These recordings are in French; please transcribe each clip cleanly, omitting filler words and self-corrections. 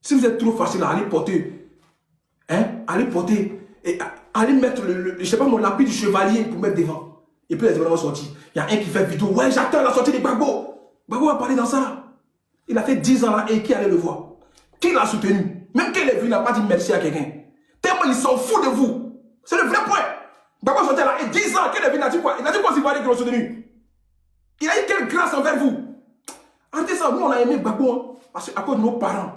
Si vous êtes trop facile à aller porter, et aller mettre je sais pas mon lapis du chevalier pour mettre devant. Et puis les événements vont sortir. Il y a un qui fait vidéo, ouais, j'attends la sortie de Gbagbo. Gbagbo va parler dans ça là. Il a fait 10 ans là et qui allait le voir? Qui l'a soutenu? Même quand il est venu, il n'a pas dit merci à quelqu'un. Tellement il s'en fout de vous. C'est le vrai point. Gbagbo sortait là et 10 ans, quand il est venu, il a dit quoi? Il a dit quoi aux Ivoiriens qui l'ont soutenu? Il a eu quelle grâce envers vous? Arrêtez ça, nous on a aimé Gbagbo, hein, parce qu'à cause de nos parents.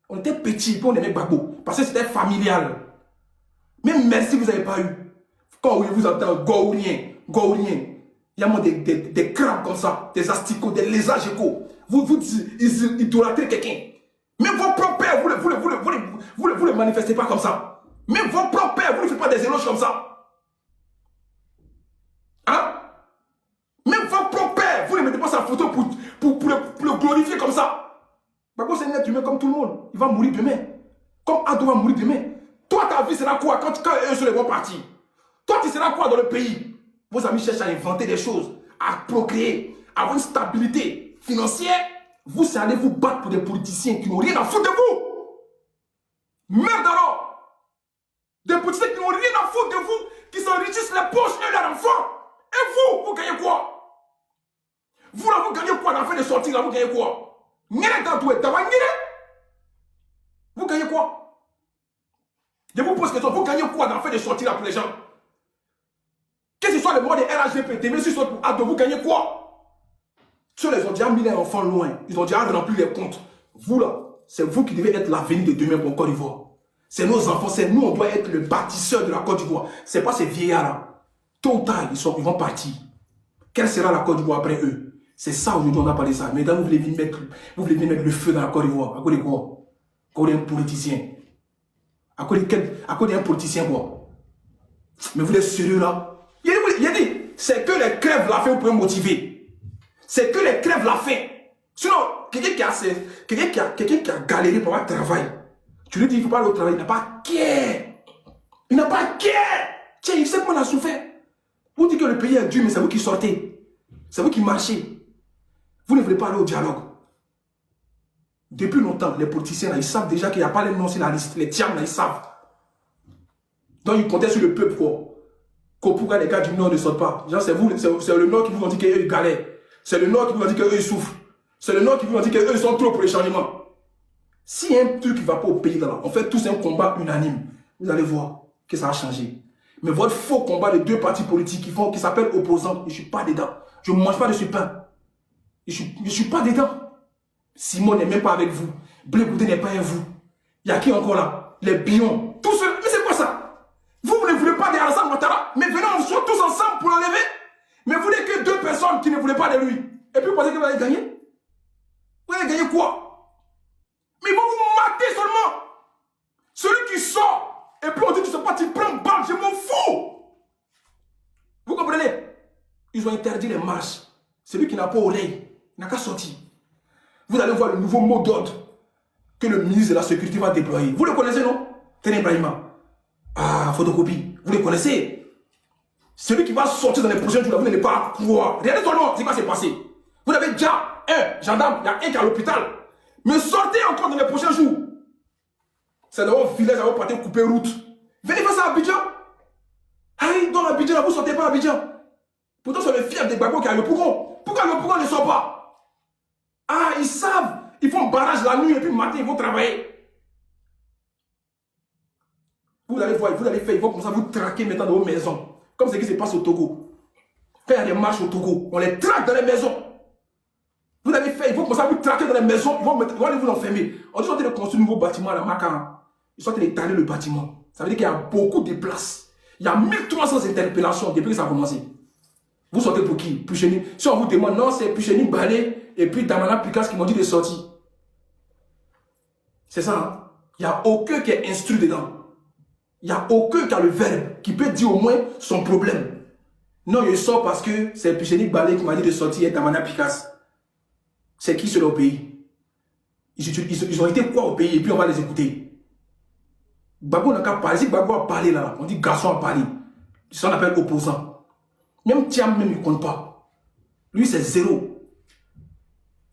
On était petits, puis on aimait Gbagbo, parce que c'était familial. Même merci, vous n'avez pas eu. Quand vous entendez Gourien, il y a des crabes comme ça, des asticots, des lézards échos. Ils idolâtrez quelqu'un. Même vos propres pères, vous ne manifestez pas comme ça. Même vos propres pères, vous ne faites pas des éloges comme ça. Hein? Même vos propres pères, vous ne mettez pas sa photo pour le glorifier comme ça. Gbagbo, c'est un être humain comme tout le monde. Il va mourir demain. Comme Ado va mourir demain. Toi, ta vie sera quoi quand eux sont les bons partis? Toi, tu seras quoi dans le pays? Vos amis cherchent à inventer des choses, à procréer, à avoir une stabilité financière. Vous, c'est aller vous battre pour des politiciens qui n'ont rien à foutre de vous. Merde alors! Des politiciens qui n'ont rien à foutre de vous, qui s'enrichissent les poches et leurs enfants. Et vous gagnez quoi? Vous, là, vous gagnez quoi dans la fin de sortir, là, vous gagnez quoi? Vous gagnez quoi? Je vous pose question, vous gagnez quoi dans le fait de sortir là pour les gens? Que ce soit le mot de RHDP, mais si ce soit pour Ado, vous gagnez quoi? Ceux-là, ils ont déjà mis les enfants loin. Ils ont déjà rempli les comptes. Vous là, c'est vous qui devez être l'avenir de demain pour Côte d'Ivoire. C'est nos enfants, c'est nous, on doit être le bâtisseur de la Côte d'Ivoire. C'est pas ces vieillards-là. Tôt ou tard, ils vont partir. Quelle sera la Côte d'Ivoire après eux? C'est ça aujourd'hui, on a parlé de ça. Mesdames, vous voulez venir mettre le feu dans la Côte d'Ivoire. À cause de quoi? À cause d'un politicien. À cause d'un politicien quoi? Mais vous êtes sérieux là? Il a dit, c'est que les crèves la faim vous pouvez motiver. C'est que les crèves la faim. Sinon, quelqu'un qui a galéré pour avoir travail, tu lui dis il ne faut pas aller au travail, il n'a pas care. Il n'a pas care. Tiens, il sait comment on a souffert. Vous dites que le pays est dur, mais c'est vous qui sortez. C'est vous qui marchez. Vous ne voulez pas aller au dialogue. Depuis longtemps, les politiciens, là, ils savent déjà qu'il n'y a pas les noms sur la liste. Les tiams, là, ils savent. Donc, ils comptaient sur le peuple, quoi. Pourquoi les gars du Nord ne sortent pas? C'est le Nord qui vous ont dit qu'eux, ils galèrent. C'est le Nord qui vous ont dit qu'eux, ils souffrent. C'est le Nord qui vous ont dit qu'eux, ils sont trop pour les changements. Si y a un truc qui ne va pas au pays, là, on fait tous un combat unanime. Vous allez voir que ça a changé. Mais votre faux combat de deux partis politiques qui s'appellent opposants, je ne suis pas dedans. Je ne mange pas de ce pain. Je ne suis pas dedans. Simon n'est même pas avec vous. Blé Goudé n'est pas avec vous. Il y a qui encore là? Les Bions. Tous ceux. Mais c'est quoi ça? Vous ne voulez pas d'Alassane Ouattara? Mais venez, on soit tous ensemble pour l'enlever. Mais vous voulez que deux personnes qui ne voulaient pas de lui. Et puis vous pensez que vous allez gagner? Vous allez gagner quoi? Mais ils vont vous mater seulement. Celui qui sort. Et puis on dit tu ne sais pas, tu prends balle, je m'en fous. Vous comprenez? Ils ont interdit les marches. Celui qui n'a pas oreille, il n'a qu'à sortir. Vous allez voir le nouveau mot d'ordre que le ministre de la Sécurité va déployer. Vous le connaissez, non? Tene Brahima. Ah, photocopie. Vous le connaissez? Celui qui va sortir dans les prochains jours, vous n'allez pas croire. Regardez seulement ce qui va se passer. Vous avez déjà un gendarme, il y a un qui est à l'hôpital. Mais sortez encore dans les prochains jours. C'est dans votre village, à votre partir couper route. Venez faire ça à Abidjan. Allez, dans Abidjan, vous ne sortez pas à Abidjan. Pourtant, c'est le fief des Gbagbo qui a le Pougon. Pourquoi le Pougon ne sort pas? Ah, ils savent. Ils font barrage la nuit et puis le matin, ils vont travailler. Vous allez voir, vous allez faire, ils vont comme ça vous traquer maintenant dans vos maisons. Comme ce qui se passe au Togo. Quand il y a des marches au Togo, on les traque dans les maisons. Vous allez faire, ils vont comme ça vous traquer dans les maisons, ils vont aller vous enfermer. On dit qu'ils de construire un nouveau bâtiment à la Macan. Ils sont en train d'étaler le bâtiment. Ça veut dire qu'il y a beaucoup de places. Il y a 1300 interpellations depuis que ça a commencé. Vous sortez pour qui? Pucheni. Si on vous demande, non, c'est Pucheni Balé et puis Damana Pikas qui m'ont dit de sortir. C'est ça, hein? Il n'y a aucun qui est instruit dedans. Il n'y a aucun qui a le verbe, qui peut dire au moins son problème. Non, il sort parce que c'est Pucheni Balé qui m'a dit de sortir et Damana Pikas. C'est qui sur le pays? Ils ont été quoi au pays et puis on va les écouter. Gbagbo n'a qu'à parler. Si Gbagbo a parlé là, on dit garçon a parlé. Ça on appelle opposant. Même Thiam, même il ne compte pas. Lui, c'est zéro.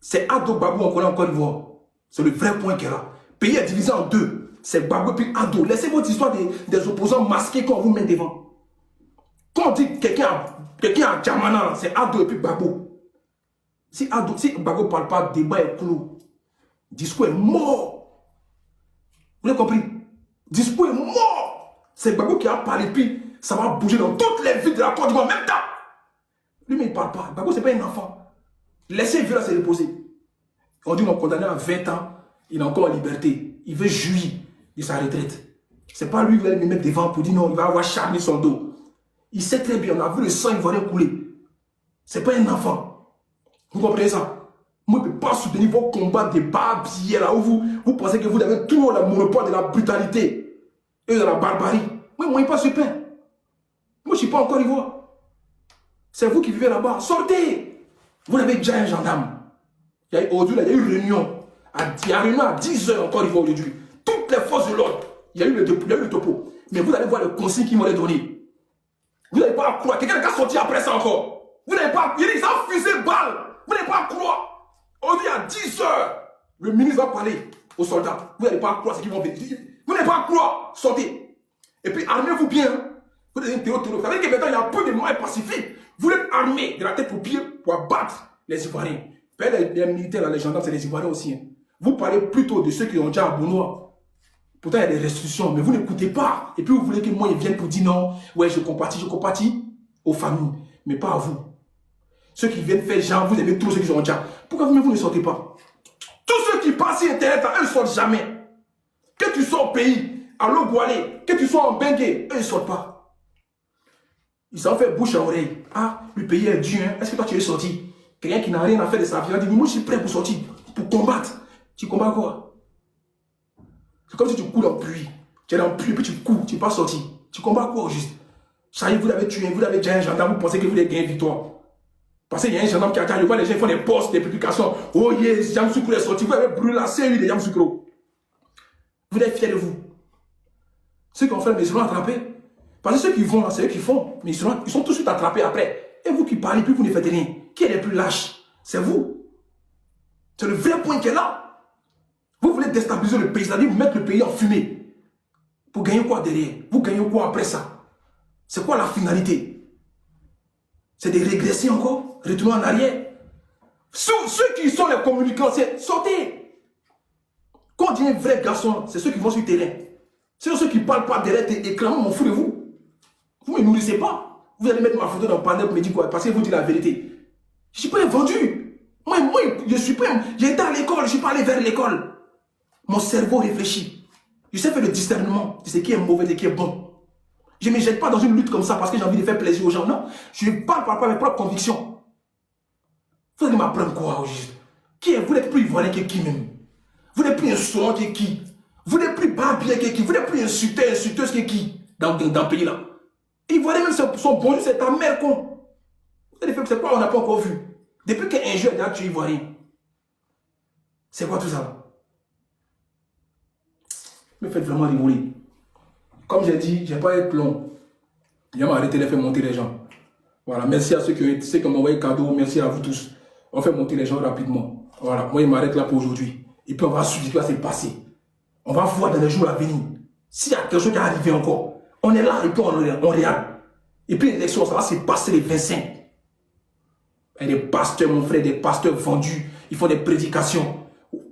C'est Ado Gbagbo, on connaît en Côte d'Ivoire. C'est le vrai point qu'il y a là. pays est divisé en deux. C'est Gbagbo puis Ado. Laissez votre histoire des opposants masqués qu'on vous met devant. Quand on dit quelqu'un a Djamana, c'est Ado et puis Gbagbo. Si Gbagbo ne parle pas, le débat est clos. Le discours est mort. Vous avez compris? Le discours est mort. C'est Gbagbo qui a parlé, puis ça va bouger dans toutes les villes de la Côte d'Ivoire en même temps. Lui, mais il ne parle pas. Gbagbo, ce n'est pas un enfant. Laissez Viola se reposer. On dit qu'on l'a condamné à 20 ans. Il est encore en liberté. Il veut jouir de sa retraite. Ce n'est pas lui qui va le mettre devant pour dire non, il va avoir charmé son dos. Il sait très bien, on a vu le sang ivoirien couler. Ce n'est pas un enfant. Vous comprenez ça? Moi, je ne peux pas soutenir vos combats de barbiers là où vous pensez que vous avez tout le monopole de la brutalité et de la barbarie. Moi, je ne mange pas ce pain. Moi, je ne suis pas encore ivoire. C'est vous qui vivez là-bas. Sortez. Vous avez déjà un gendarme. Aujourd'hui, il y a eu une réunion. Il y a une réunion à 10 h encore ivoire aujourd'hui. Toutes les forces de l'ordre. Il y a eu le topo. Mais vous allez voir le conseil qu'ils m'ont donné. Vous n'allez pas croire. Quelqu'un n'est pas sorti après ça encore. Vous n'allez pas. Il y a des fusées balles. Vous n'allez pas croire. Aujourd'hui, à 10 h, le ministre va parler aux soldats. Vous n'allez pas croire ce qu'ils vont dire. Vous n'allez pas croire. Sortez. Et puis, armez-vous bien. Vous êtes un terroriste. Vous savez que maintenant, il y a peu de moyens pacifiques. Vous êtes armés de la tête aux pieds pour abattre les Ivoiriens. Les militaires, les gendarmes, c'est les Ivoiriens aussi. Hein. Vous parlez plutôt de ceux qui ont déjà à Bounois. Pourtant, il y a des restrictions, mais vous n'écoutez pas. Et puis, vous voulez que moi, ils viennent pour dire non. Ouais, je compatis aux familles, mais pas à vous. Ceux qui viennent faire genre, vous aimez tous ceux qui ont déjà. Pourquoi vous ne sortez pas? Tous ceux qui passent sur Internet, eux ne sortent jamais. Que tu sois au pays, à Logoualé, que tu sois en Bengué, eux ne sortent pas. Ils s'en fait bouche à oreille. Ah, le pays est dur, hein? Est-ce que toi tu es sorti? Quelqu'un qui n'a rien à faire de sa vie, il dit, moi je suis prêt pour sortir, pour combattre. Tu combats quoi? C'est comme si tu cours dans la pluie. Tu es dans la pluie, puis tu cours, tu n'es pas sorti. Tu combats quoi au juste? Ça y est, vous l'avez tué, vous l'avez déjà un gendarme, vous pensez que vous allez gagner victoire. Parce qu'il y a un gendarme qui a je vois les gens font des posts, des publications. Oh yes, Yamoussoukro est sorti, vous avez brûlé la série de Yamoussoukro. Vous êtes fiers de vous. Ceux qui ont fait, mais ils seront attrapés. Parce que ceux qui vont, c'est eux qui font, mais ils sont tout de suite attrapés après. Et vous qui parlez, puis vous ne faites rien. Qui est le plus lâche? C'est vous. C'est le vrai point qui est là. Vous voulez déstabiliser le pays, c'est-à-dire vous mettre le pays en fumée. Pour gagner quoi derrière? Vous gagnez quoi après ça? C'est quoi la finalité? C'est de régresser encore? Retourner en arrière? Ceux qui sont les communicants, c'est sortez. Quand on dit un vrai garçon, c'est ceux qui vont sur le terrain. C'est ceux qui ne parlent pas derrière écran, m'en fous de vous. Vous ne me nourrissez pas. Vous allez mettre ma photo dans le panel pour me dire quoi? Parce que vous dites la vérité. Je ne suis pas un vendu. Moi, je suis pas. J'ai été à l'école, je ne suis pas allé vers l'école. Mon cerveau réfléchit. Je sais faire le discernement de ce qui est mauvais et ce qui est bon. Je ne me jette pas dans une lutte comme ça parce que j'ai envie de faire plaisir aux gens. Non, je parle par mes propres convictions. Vous allez m'apprendre quoi au juste? Qui est? Vous n'êtes plus ivoirien que qui même? Vous n'êtes plus un soin que qui? Vous n'êtes plus barbier que qui? Vous n'êtes plus insulteuse que qui? Dans le pays là. Ivoirien même son bonjour, c'est ta mère con. Vous allez faire que c'est quoi on n'a pas encore vu? Depuis qu'un jeu a tué ivoirien. C'est quoi tout ça? Me faites vraiment rigoler. Comme j'ai dit, je n'ai pas être long. Je vais m'arrêter de faire monter les gens. Voilà, merci à ceux qui m'ont envoyé cadeau. Merci à vous tous. On fait monter les gens rapidement. Voilà, moi je m'arrête là pour aujourd'hui. Et puis on va suivre ce qui va se passer. On va voir dans les jours à venir. S'il y a quelque chose qui est arrivé encore, on est là et puis on regarde. Et puis l'élection, ça va se passer les 25. Et des pasteurs, mon frère, des pasteurs vendus, ils font des prédications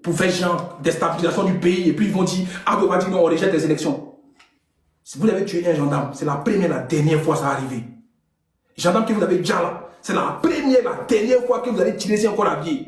pour faire genre déstabilisation du pays. Et puis ils vont dire, ah, on va dire non, on rejette les élections. Si vous avez tué un gendarme, c'est la première, la dernière fois que ça va arriver. Gendarme que vous avez déjà là, c'est la première, la dernière fois que vous allez tirer encore la vie.